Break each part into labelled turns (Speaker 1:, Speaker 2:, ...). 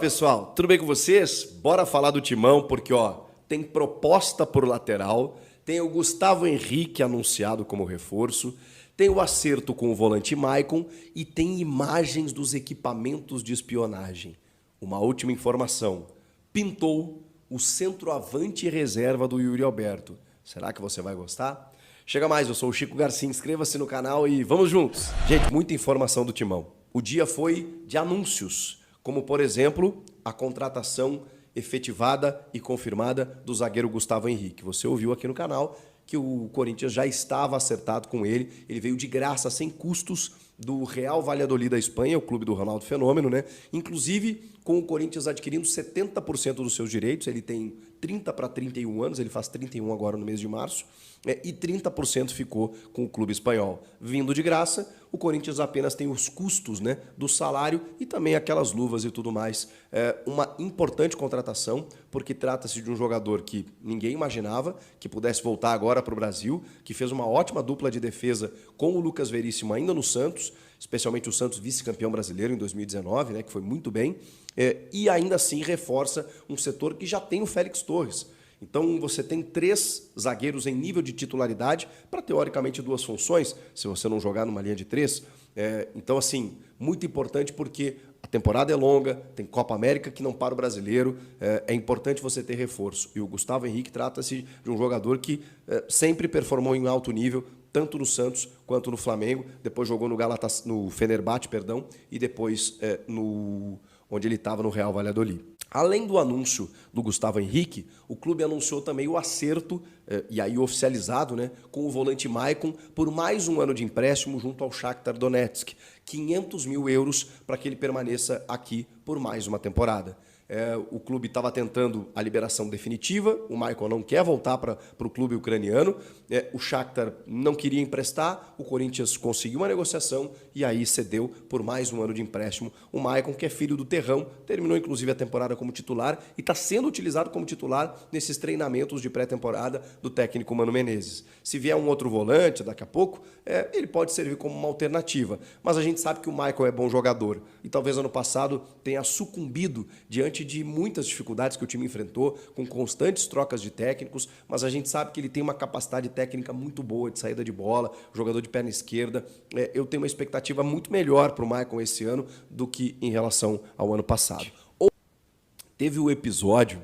Speaker 1: Pessoal, tudo bem com vocês? Bora falar do Timão, porque tem proposta por lateral, tem o Gustavo Henrique anunciado como reforço, tem o acerto com o volante Maicon e tem imagens dos equipamentos de espionagem. Uma última informação, pintou o centroavante reserva do Yuri Alberto. Será que você vai gostar? Chega mais, eu sou o Chico Garcia, inscreva-se no canal e vamos juntos! Gente, muita informação do Timão. O dia foi de anúncios, como, por exemplo, a contratação efetivada e confirmada do zagueiro Gustavo Henrique. Você ouviu aqui no canal que o Corinthians já estava acertado com ele. Ele veio de graça, sem custos, do Real Valladolid da Espanha, o clube do Ronaldo Fenômeno, né? Inclusive, com o Corinthians adquirindo 70% dos seus direitos. Ele tem 30 para 31 anos, ele faz 31 agora no mês de março, e 30% ficou com o clube espanhol. Vindo de graça, o Corinthians apenas tem os custos, né, do salário e também aquelas luvas e tudo mais. Uma importante contratação, porque trata-se de um jogador que ninguém imaginava que pudesse voltar agora para o Brasil, que fez uma ótima dupla de defesa com o Lucas Veríssimo ainda no Santos, especialmente o Santos vice-campeão brasileiro em 2019, né, que foi muito bem, e ainda assim reforça um setor que já tem o Félix Torres. Então você tem 3 zagueiros em nível de titularidade para, teoricamente, 2 funções, se você não jogar numa linha de 3. Então, assim, muito importante porque a temporada é longa, tem Copa América que não para o brasileiro, é importante você ter reforço. E o Gustavo Henrique trata-se de um jogador que sempre performou em alto nível, tanto no Santos quanto no Flamengo, depois jogou no Fenerbahçe, perdão, e depois onde ele estava no Real Valladolid. Além do anúncio do Gustavo Henrique, o clube anunciou também o acerto, e aí oficializado, né, com o volante Maicon por mais um ano de empréstimo junto ao Shakhtar Donetsk, 500 mil euros para que ele permaneça aqui por mais uma temporada. O clube estava tentando a liberação definitiva, o Maicon não quer voltar para o clube ucraniano, o Shakhtar não queria emprestar, o Corinthians conseguiu uma negociação e aí cedeu por mais um ano de empréstimo. O Maicon, que é filho do Terrão, terminou inclusive a temporada como titular e está sendo utilizado como titular nesses treinamentos de pré-temporada do técnico Mano Menezes. Se vier um outro volante daqui a pouco, ele pode servir como uma alternativa, mas a gente sabe que o Maicon é bom jogador e talvez ano passado tenha sucumbido diante de muitas dificuldades que o time enfrentou, com constantes trocas de técnicos, mas a gente sabe que ele tem uma capacidade técnica muito boa de saída de bola, jogador de perna esquerda. Eu tenho uma expectativa muito melhor para o Maicon esse ano do que em relação ao ano passado. Teve o episódio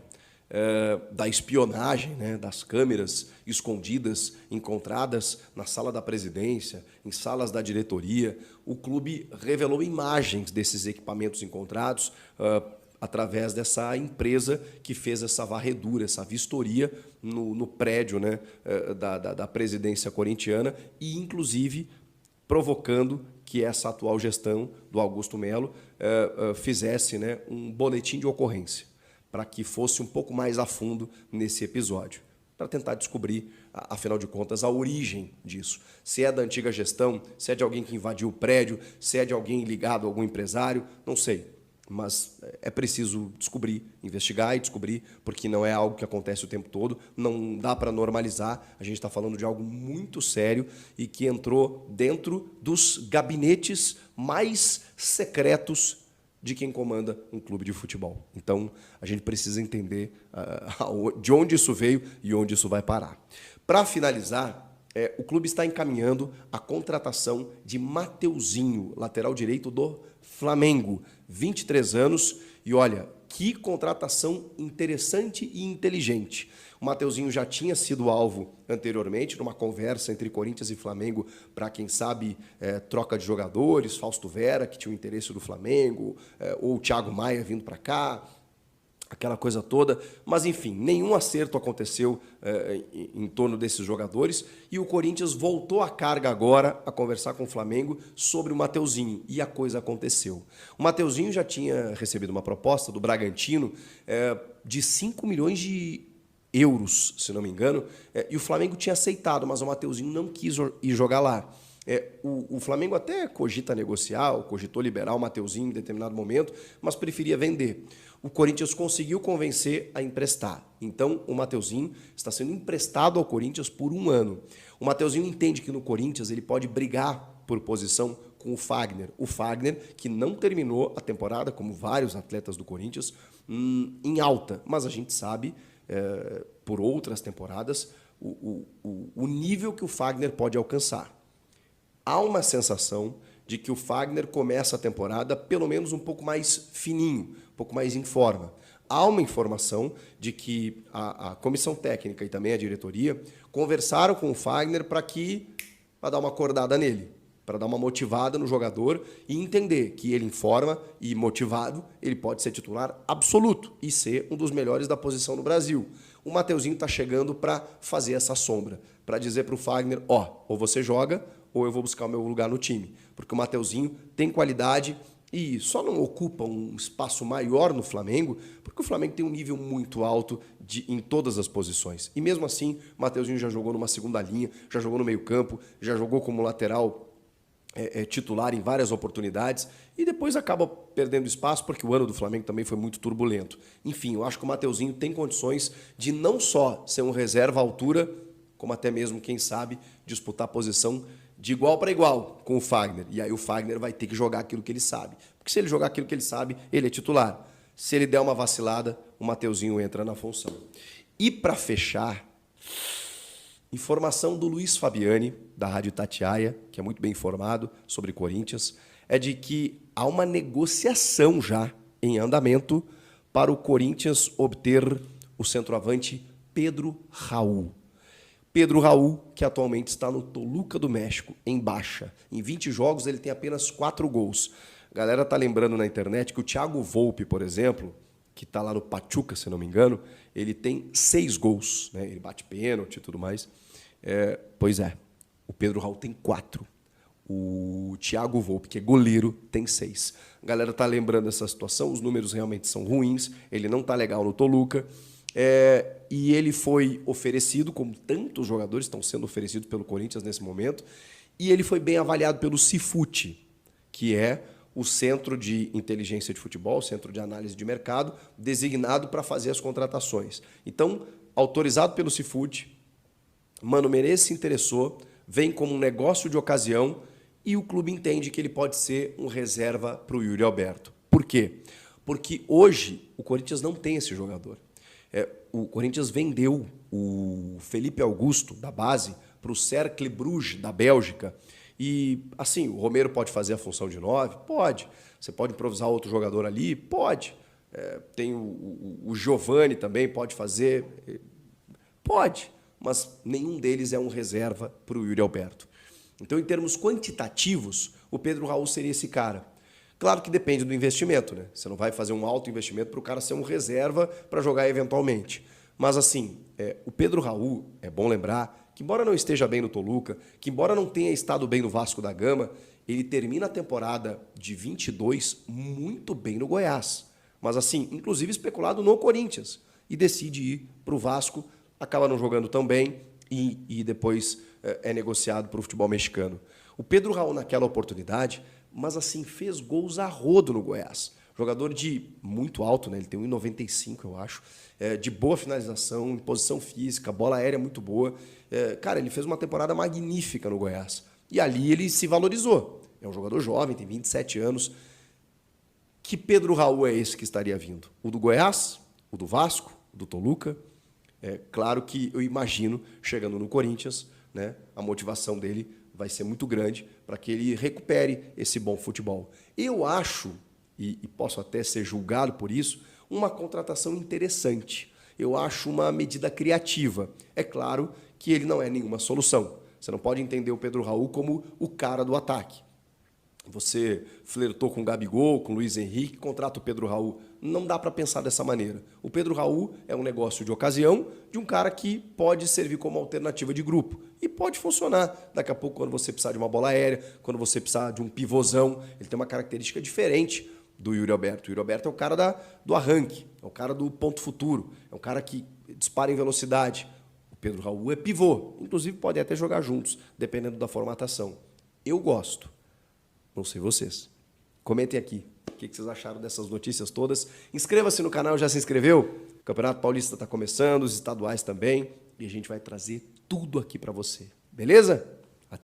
Speaker 1: da espionagem, né, das câmeras escondidas, encontradas na sala da presidência, em salas da diretoria. O clube revelou imagens desses equipamentos encontrados através dessa empresa que fez essa varredura, essa vistoria no prédio, né, da presidência corintiana e, inclusive, provocando que essa atual gestão do Augusto Melo fizesse, né, um boletim de ocorrência para que fosse um pouco mais a fundo nesse episódio, para tentar descobrir, afinal de contas, a origem disso. Se é da antiga gestão, se é de alguém que invadiu o prédio, se é de alguém ligado a algum empresário, não sei. Mas é preciso descobrir, investigar e descobrir, porque não é algo que acontece o tempo todo, não dá para normalizar. A gente está falando de algo muito sério e que entrou dentro dos gabinetes mais secretos de quem comanda um clube de futebol. Então, a gente precisa entender de onde isso veio e onde isso vai parar. Para finalizar, o clube está encaminhando a contratação de Mateuzinho, lateral direito do Flamengo, 23 anos, e olha, que contratação interessante e inteligente. O Mateuzinho já tinha sido alvo anteriormente, numa conversa entre Corinthians e Flamengo, para, quem sabe, troca de jogadores, Fausto Vera, que tinha o interesse do Flamengo, ou o Thiago Maia vindo para cá, aquela coisa toda, mas enfim, nenhum acerto aconteceu em torno desses jogadores e o Corinthians voltou à carga agora a conversar com o Flamengo sobre o Mateuzinho e a coisa aconteceu. O Mateuzinho já tinha recebido uma proposta do Bragantino de 5 milhões de euros, se não me engano, e o Flamengo tinha aceitado, mas o Mateuzinho não quis ir jogar lá. O Flamengo até cogita negociar, cogitou liberar o Mateuzinho em determinado momento, mas preferia vender. O Corinthians conseguiu convencer a emprestar. Então, o Mateuzinho está sendo emprestado ao Corinthians por 1 ano. O Mateuzinho entende que no Corinthians ele pode brigar por posição com o Fagner. O Fagner que não terminou a temporada, como vários atletas do Corinthians, em alta. Mas a gente sabe, por outras temporadas, o nível que o Fagner pode alcançar. Há uma sensação de que o Fagner começa a temporada pelo menos um pouco mais fininho, um pouco mais em forma. Há uma informação de que a comissão técnica e também a diretoria conversaram com o Fagner para dar uma acordada nele, para dar uma motivada no jogador e entender que ele em forma e motivado, ele pode ser titular absoluto e ser um dos melhores da posição no Brasil. O Mateuzinho está chegando para fazer essa sombra, para dizer para o Fagner, ou você joga ou eu vou buscar o meu lugar no time. Porque o Mateuzinho tem qualidade e só não ocupa um espaço maior no Flamengo, porque o Flamengo tem um nível muito alto em todas as posições. E mesmo assim, o Mateuzinho já jogou numa segunda linha, já jogou no meio-campo, já jogou como lateral titular em várias oportunidades e depois acaba perdendo espaço porque o ano do Flamengo também foi muito turbulento. Enfim, eu acho que o Mateuzinho tem condições de não só ser um reserva à altura, como até mesmo, quem sabe, disputar a posição de igual para igual com o Fagner. E aí o Fagner vai ter que jogar aquilo que ele sabe. Porque se ele jogar aquilo que ele sabe, ele é titular. Se ele der uma vacilada, o Mateuzinho entra na função. E para fechar, informação do Luiz Fabiani, da Rádio Itatiaia, que é muito bem informado sobre Corinthians, é de que há uma negociação já em andamento para o Corinthians obter o centroavante Pedro Raul. Pedro Raul, que atualmente está no Toluca do México, em baixa. Em 20 jogos ele tem apenas 4 gols. A galera tá lembrando na internet que o Thiago Volpi, por exemplo, que está lá no Pachuca, se não me engano, ele tem 6 gols, né? Ele bate pênalti e tudo mais. Pois é, o Pedro Raul tem 4. O Thiago Volpi, que é goleiro, tem 6. A galera tá lembrando dessa situação, os números realmente são ruins, ele não tá legal no Toluca. E ele foi oferecido, como tantos jogadores estão sendo oferecidos pelo Corinthians nesse momento, e ele foi bem avaliado pelo Cifute, que é o Centro de Inteligência de Futebol, Centro de Análise de Mercado, designado para fazer as contratações. Então, autorizado pelo Cifute, Mano Menezes se interessou, vem como um negócio de ocasião e o clube entende que ele pode ser um reserva para o Yuri Alberto. Por quê? Porque hoje o Corinthians não tem esse jogador. O Corinthians vendeu o Felipe Augusto, da base, para o Cercle Bruges, da Bélgica. E, assim, o Romero pode fazer a função de 9? Pode. Você pode improvisar outro jogador ali? Pode. Tem o Giovani também, pode fazer? Pode. Mas nenhum deles é um reserva para o Yuri Alberto. Então, em termos quantitativos, o Pedro Raul seria esse cara. Claro que depende do investimento, né? Você não vai fazer um alto investimento para o cara ser um reserva para jogar eventualmente. Mas assim, o Pedro Raul, é bom lembrar, que embora não esteja bem no Toluca, que embora não tenha estado bem no Vasco da Gama, ele termina a temporada de 22 muito bem no Goiás. Mas assim, inclusive especulado no Corinthians. E decide ir para o Vasco, acaba não jogando tão bem e depois é negociado para o futebol mexicano. O Pedro Raul, naquela oportunidade, mas assim, fez gols a rodo no Goiás. Jogador de muito alto, né? Ele tem 1,95, eu acho, de boa finalização, em posição física, bola aérea muito boa. Cara, ele fez uma temporada magnífica no Goiás. E ali ele se valorizou. É um jogador jovem, tem 27 anos. Que Pedro Raul é esse que estaria vindo? O do Goiás? O do Vasco? O do Toluca? Claro que eu imagino, chegando no Corinthians, né, a motivação dele vai ser muito grande para que ele recupere esse bom futebol. Eu acho, e posso até ser julgado por isso, uma contratação interessante. Eu acho uma medida criativa. É claro que ele não é nenhuma solução. Você não pode entender o Pedro Raul como o cara do ataque. Você flertou com o Gabigol, com o Luiz Henrique, contrata o Pedro Raul. Não dá para pensar dessa maneira. O Pedro Raul é um negócio de ocasião de um cara que pode servir como alternativa de grupo. E pode funcionar. Daqui a pouco, quando você precisar de uma bola aérea, quando você precisar de um pivôzão, ele tem uma característica diferente do Yuri Alberto. O Yuri Alberto é o cara do arranque, é o cara do ponto futuro, é o cara que dispara em velocidade. O Pedro Raul é pivô. Inclusive, pode até jogar juntos, dependendo da formatação. Eu gosto. Não sei vocês. Comentem aqui o que vocês acharam dessas notícias todas. Inscreva-se no canal, já se inscreveu? O Campeonato Paulista está começando, os estaduais também. E a gente vai trazer tudo aqui para você. Beleza?